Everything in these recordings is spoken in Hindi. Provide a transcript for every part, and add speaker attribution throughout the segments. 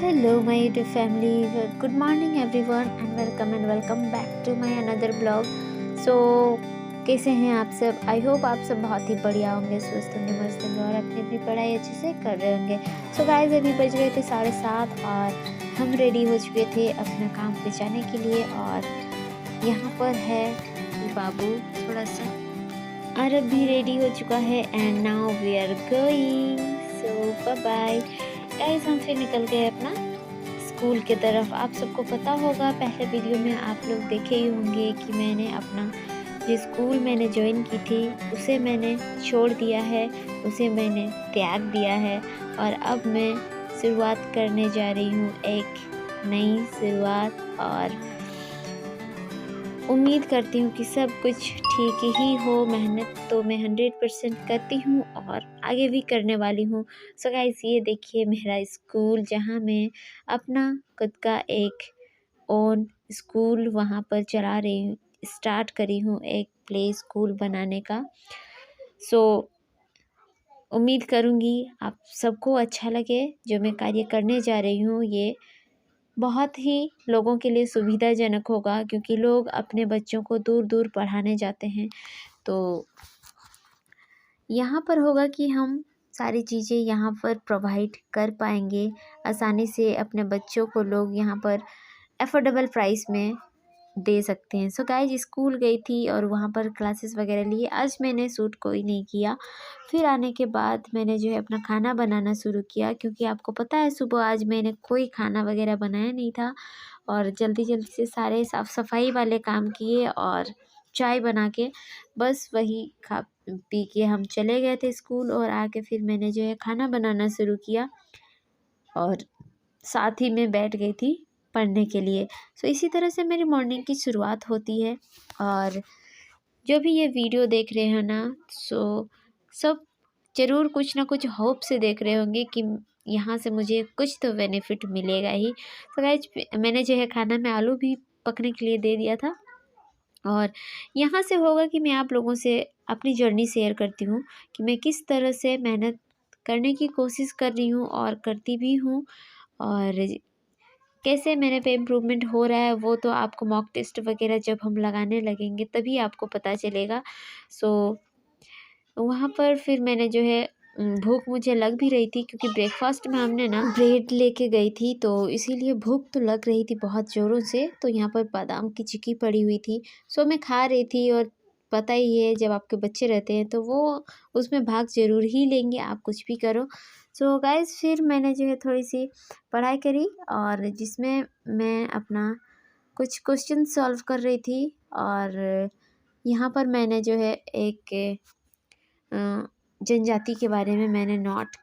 Speaker 1: Hello, my YouTube family. Good morning, everyone, and welcome back to my another blog. So, कैसे हैं आप सब? आई होप आप सब बहुत ही बढ़िया होंगे, स्वस्थ होंगे, मस्त होंगे और अपनी अपनी पढ़ाई अच्छे से कर रहे होंगे। सो गाइस, अभी बज गए थे 7:30 और हम रेडी हो चुके थे अपना काम पे जाने के लिए। और यहाँ पर है बाबू थोड़ा सा, अरब भी रेडी हो चुका है and now we are going. So bye bye guys, हम फिर निकल गए अपना स्कूल के तरफ। आप सबको पता होगा, पहले वीडियो में आप लोग देखे ही होंगे कि मैंने अपना जो स्कूल मैंने ज्वाइन की थी उसे मैंने छोड़ दिया है, उसे मैंने त्याग दिया है और अब मैं शुरुआत करने जा रही हूँ एक नई शुरुआत। और उम्मीद करती हूँ कि सब कुछ ठीक ही हो। मेहनत तो मैं 100% करती हूँ और आगे भी करने वाली हूँ। सो गाइस, ये देखिए मेरा स्कूल, जहाँ मैं अपना खुद का एक ओन स्कूल वहाँ पर चला रही हूँ, स्टार्ट करी हूँ एक प्ले स्कूल बनाने का। सो उम्मीद करूँगी आप सबको अच्छा लगे जो मैं कार्य करने जा रही हूँ। ये बहुत ही लोगों के लिए सुविधाजनक होगा, क्योंकि लोग अपने बच्चों को दूर दूर पढ़ाने जाते हैं। तो यहाँ पर होगा कि हम सारी चीज़ें यहाँ पर प्रोवाइड कर पाएंगे आसानी से। अपने बच्चों को लोग यहाँ पर अफोर्डेबल प्राइस में दे सकते हैं। सो गाइज, स्कूल गई थी और वहाँ पर क्लासेस वगैरह लिए। आज मैंने शूट कोई नहीं किया। फिर आने के बाद मैंने जो है अपना खाना बनाना शुरू किया, क्योंकि आपको पता है सुबह आज मैंने कोई खाना वगैरह बनाया नहीं था और जल्दी जल्दी से सारे साफ़ सफाई वाले काम किए और चाय बना के बस वही खा पी के हम चले गए थे स्कूल। और आके फिर मैंने जो है खाना बनाना शुरू किया और साथ ही में बैठ गई थी पढ़ने के लिए। सो इसी तरह से मेरी मॉर्निंग की शुरुआत होती है। और जो भी ये वीडियो देख रहे हैं ना, सो सब ज़रूर कुछ ना कुछ होप से देख रहे होंगे कि यहाँ से मुझे कुछ तो बेनिफिट मिलेगा ही। तो गाइज, मैंने जो है खाना में आलू भी पकने के लिए दे दिया था। और यहाँ से होगा कि मैं आप लोगों से अपनी जर्नी शेयर करती हूँ कि मैं किस तरह से मेहनत करने की कोशिश कर रही हूँ और करती भी हूँ, और कैसे मेरे पे इम्प्रूवमेंट हो रहा है। वो तो आपको मॉक टेस्ट वगैरह जब हम लगाने लगेंगे तभी आपको पता चलेगा। सो वहाँ पर फिर मैंने जो है भूख मुझे लग भी रही थी, क्योंकि ब्रेकफास्ट में हमने ना ब्रेड लेके गई थी, तो इसीलिए भूख तो लग रही थी बहुत ज़ोरों से। तो यहाँ पर बादाम की चिक्की पड़ी हुई थी, सो मैं खा रही थी। और पता ही है, जब आपके बच्चे रहते हैं तो वो उसमें भाग ज़रूर ही लेंगे, आप कुछ भी करो। सो गाइस, फिर मैंने जो है थोड़ी सी पढ़ाई करी और जिसमें मैं अपना कुछ क्वेश्चन सॉल्व कर रही थी। और यहाँ पर मैंने जो है एक जनजाति के बारे में मैंने नोट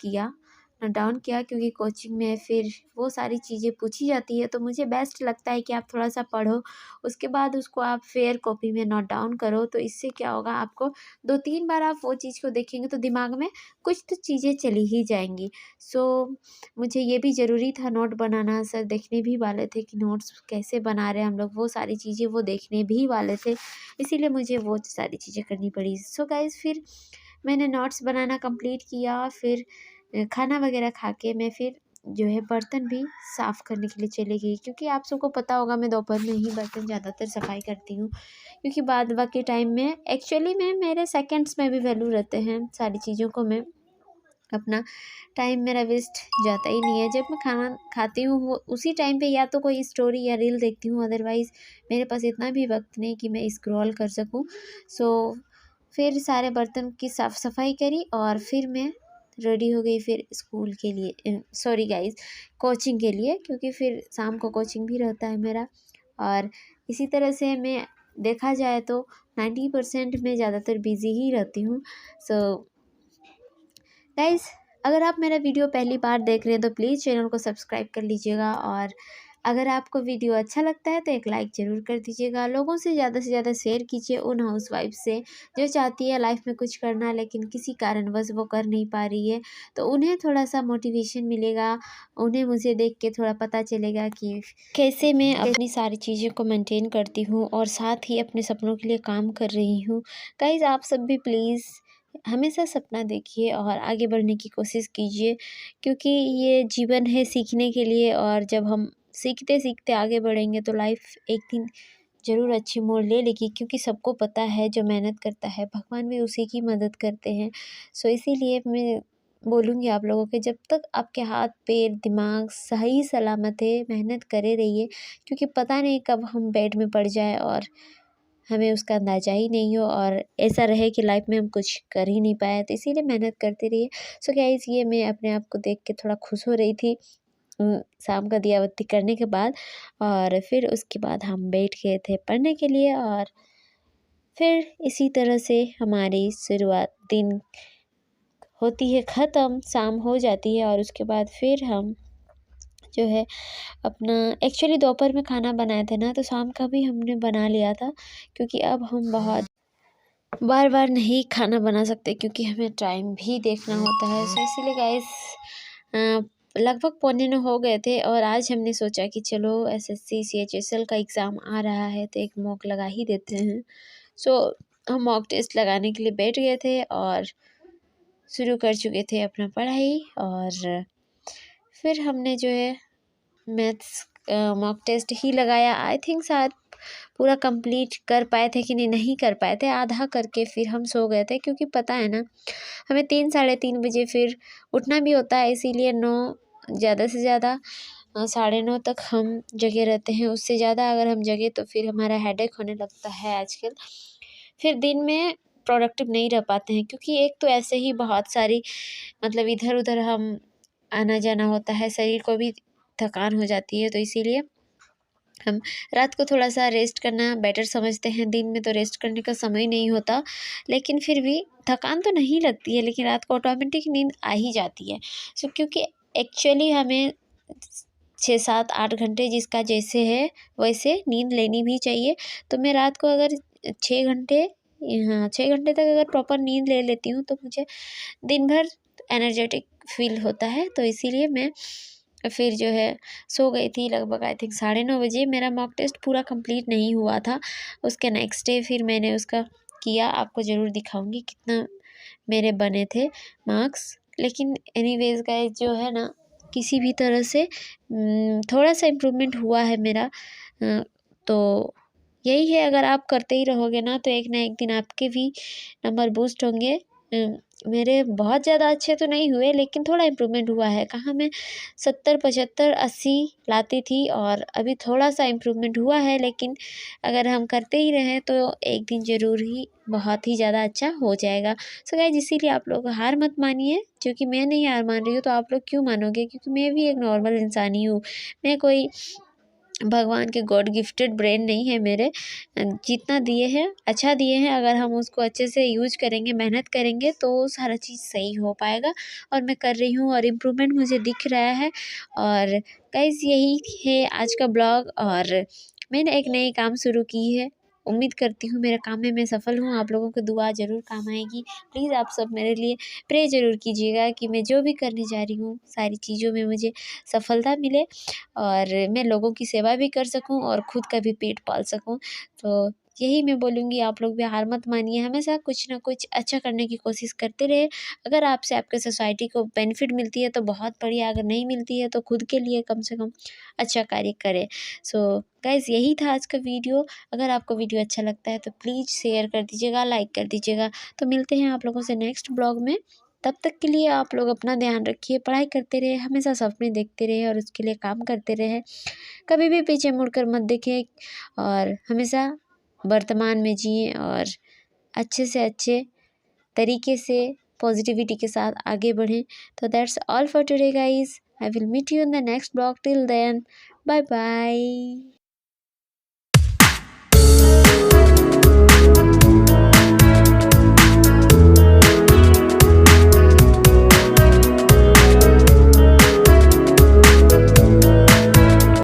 Speaker 1: डाउन किया, क्योंकि कोचिंग में फिर वो सारी चीज़ें पूछी जाती है। तो मुझे बेस्ट लगता है कि आप थोड़ा सा पढ़ो, उसके बाद उसको आप फेयर कॉपी में नोट डाउन करो। तो इससे क्या होगा, आपको 2-3 बार आप वो चीज़ को देखेंगे तो दिमाग में कुछ तो चीज़ें चली ही जाएंगी। सो मुझे ये भी ज़रूरी था नोट बनाना। सर देखने भी वाले थे कि नोट्स कैसे बना रहे हैं हम लोग, वो सारी चीज़ें वो देखने भी वाले थे, इसीलिए मुझे वो सारी चीज़ें करनी पड़ी। सो गाइस, फिर मैंने नोट्स बनाना कंप्लीट किया। फिर खाना वगैरह खा के मैं फिर जो है बर्तन भी साफ़ करने के लिए चली गई, क्योंकि आप सबको पता होगा मैं दोपहर में ही बर्तन ज़्यादातर सफाई करती हूँ, क्योंकि बाद बाकी टाइम में एक्चुअली में मेरे सेकंड्स में भी वैल्यू रहते हैं सारी चीज़ों को। मैं अपना टाइम मेरा वेस्ट जाता ही नहीं है। जब मैं खाना खाती हूँ वो उसी टाइम पे या तो कोई स्टोरी या रील देखती हूँ, अदरवाइज़ मेरे पास इतना भी वक्त नहीं कि मैं स्क्रॉल कर सकूँ। सो फिर सारे बर्तन की साफ़ सफाई करी और फिर मैं रेडी हो गई फिर स्कूल के लिए, सॉरी गाइस, कोचिंग के लिए, क्योंकि फिर शाम को कोचिंग भी रहता है मेरा। और इसी तरह से मैं देखा जाए तो 90% में ज़्यादातर बिज़ी ही रहती हूँ। सो गाइस, अगर आप मेरा वीडियो पहली बार देख रहे हैं तो प्लीज़ चैनल को सब्सक्राइब कर लीजिएगा। और अगर आपको वीडियो अच्छा लगता है तो एक लाइक ज़रूर कर दीजिएगा। लोगों से ज़्यादा शेयर कीजिए, उन हाउसवाइफ से जो चाहती है लाइफ में कुछ करना लेकिन किसी कारणवश वो कर नहीं पा रही है, तो उन्हें थोड़ा सा मोटिवेशन मिलेगा, उन्हें मुझे देख के थोड़ा पता चलेगा कि कैसे मैं अपनी सारी चीज़ों को मेंटेन करती हूँ और साथ ही अपने सपनों के लिए काम कर रही हूँ। गाइस, आप सब भी प्लीज़ हमेशा सपना देखिए और आगे बढ़ने की कोशिश कीजिए, क्योंकि ये जीवन है सीखने के लिए, और जब हम सीखते सीखते आगे बढ़ेंगे तो लाइफ एक दिन ज़रूर अच्छी मोड़ ले लेगी, क्योंकि सबको पता है जो मेहनत करता है भगवान भी उसी की मदद करते हैं। सो इसीलिए मैं बोलूँगी आप लोगों के, जब तक आपके हाथ पैर दिमाग सही सलामत है मेहनत करे रहिए, क्योंकि पता नहीं कब हम बेड में पड़ जाए और हमें उसका अंदाज़ा ही नहीं हो, और ऐसा रहे कि लाइफ में हम कुछ कर ही नहीं पाए। तो इसीलिए मेहनत करते रहिए। सो गाइस, ये मैं अपने आप को देख के थोड़ा खुश हो रही थी शाम का दिया बत्ती करने के बाद, और फिर उसके बाद हम बैठ गए थे पढ़ने के लिए, और फिर इसी तरह से हमारी शुरुआत दिन होती है ख़त्म, शाम हो जाती है, और उसके बाद फिर हम जो है अपना एक्चुअली दोपहर में खाना बनाए थे ना, तो शाम का भी हमने बना लिया था, क्योंकि अब हम बहुत बार बार नहीं खाना बना सकते, क्योंकि हमें टाइम भी देखना होता है। सो इसीलिए गाइस लगभग 8:45 हो गए थे, और आज हमने सोचा कि चलो एसएससी सीएचएसएल का एग्ज़ाम आ रहा है तो एक मॉक लगा ही देते हैं। सो हम मॉक टेस्ट लगाने के लिए बैठ गए थे और शुरू कर चुके थे अपना पढ़ाई, और फिर हमने जो है मैथ्स मॉक टेस्ट ही लगाया। आई थिंक शायद पूरा कंप्लीट कर पाए थे कि नहीं कर पाए थे, आधा करके फिर हम सो गए थे, क्योंकि पता है ना हमें 3 साढ़े 3 बजे फिर उठना भी होता है, इसीलिए 9 ज़्यादा से ज़्यादा 9:30 तक हम जगे रहते हैं। उससे ज़्यादा अगर हम जगे तो फिर हमारा हेडेक होने लगता है आजकल, फिर दिन में प्रोडक्टिव नहीं रह पाते हैं, क्योंकि एक तो ऐसे ही बहुत सारी मतलब इधर उधर हम आना जाना होता है, शरीर को भी थकान हो जाती है। तो इसीलिए हम रात को थोड़ा सा रेस्ट करना बेटर समझते हैं। दिन में तो रेस्ट करने का समय नहीं होता, लेकिन फिर भी थकान तो नहीं लगती है, लेकिन रात को ऑटोमेटिक नींद आ ही जाती है। सो क्योंकि एक्चुअली हमें 6 7 8 घंटे जिसका जैसे है वैसे नींद लेनी भी चाहिए। तो मैं रात को अगर 6 घंटे, हाँ 6 घंटे तक अगर प्रॉपर नींद ले लेती हूँ तो मुझे दिन भर एनर्जेटिक फील होता है। तो इसीलिए मैं फिर जो है सो गई थी लगभग आई थिंक 9:30 बजे। मेरा मॉक टेस्ट पूरा कंप्लीट नहीं हुआ था। उसके नेक्स्ट डे फिर मैंने उसका किया, आपको ज़रूर दिखाऊंगी कितना मेरे बने थे मार्क्स। लेकिन एनीवेज गाइस, जो है ना किसी भी तरह से थोड़ा सा इम्प्रूवमेंट हुआ है मेरा। तो यही है, अगर आप करते ही रहोगे ना तो एक दिन आपके भी नंबर बूस्ट होंगे। मेरे बहुत ज़्यादा अच्छे तो नहीं हुए, लेकिन थोड़ा इम्प्रूवमेंट हुआ है। कहाँ मैं 70 75 80 लाती थी, और अभी थोड़ा सा इम्प्रूवमेंट हुआ है। लेकिन अगर हम करते ही रहें तो एक दिन ज़रूर ही बहुत ही ज़्यादा अच्छा हो जाएगा। सो गाइस, इसीलिए आप लोग हार मत मानिए, क्योंकि मैं नहीं हार मान रही हूँ तो आप लोग क्यों मानोगे, क्योंकि मैं भी एक नॉर्मल इंसान ही हूँ। मैं कोई भगवान के गॉड गिफ्टेड ब्रेन नहीं है मेरे। जितना दिए हैं अच्छा दिए हैं, अगर हम उसको अच्छे से यूज करेंगे मेहनत करेंगे तो सारा चीज़ सही हो पाएगा। और मैं कर रही हूँ और इम्प्रूवमेंट मुझे दिख रहा है। और गाइस, यही है आज का ब्लॉग, और मैंने एक नई काम शुरू की है। उम्मीद करती हूँ मेरे काम में मैं सफल हूँ। आप लोगों की दुआ ज़रूर काम आएगी। प्लीज़ आप सब मेरे लिए प्रे ज़रूर कीजिएगा कि मैं जो भी करने जा रही हूँ सारी चीज़ों में मुझे सफलता मिले, और मैं लोगों की सेवा भी कर सकूं और खुद का भी पेट पाल सकूं। तो यही मैं बोलूँगी, आप लोग भी हार मत मानिए, हमेशा कुछ ना कुछ अच्छा करने की कोशिश करते रहे। अगर आपसे आपके सोसाइटी को बेनिफिट मिलती है तो बहुत बढ़िया, अगर नहीं मिलती है तो खुद के लिए कम से कम अच्छा कार्य करें। सो गाइज़, यही था आज का वीडियो। अगर आपको वीडियो अच्छा लगता है तो प्लीज़ शेयर कर दीजिएगा, लाइक कर दीजिएगा। तो मिलते हैं आप लोगों से नेक्स्ट ब्लॉग में। तब तक के लिए आप लोग अपना ध्यान रखिए, पढ़ाई करते रहे, हमेशा सपने देखते रहे और उसके लिए काम करते रहे। कभी भी पीछे मुड़कर मत देखें, और हमेशा वर्तमान में जिएँ और अच्छे से अच्छे तरीके से पॉजिटिविटी के साथ आगे बढ़ें। तो that's all for today guys. I will meet you in the next blog. Till then, bye bye.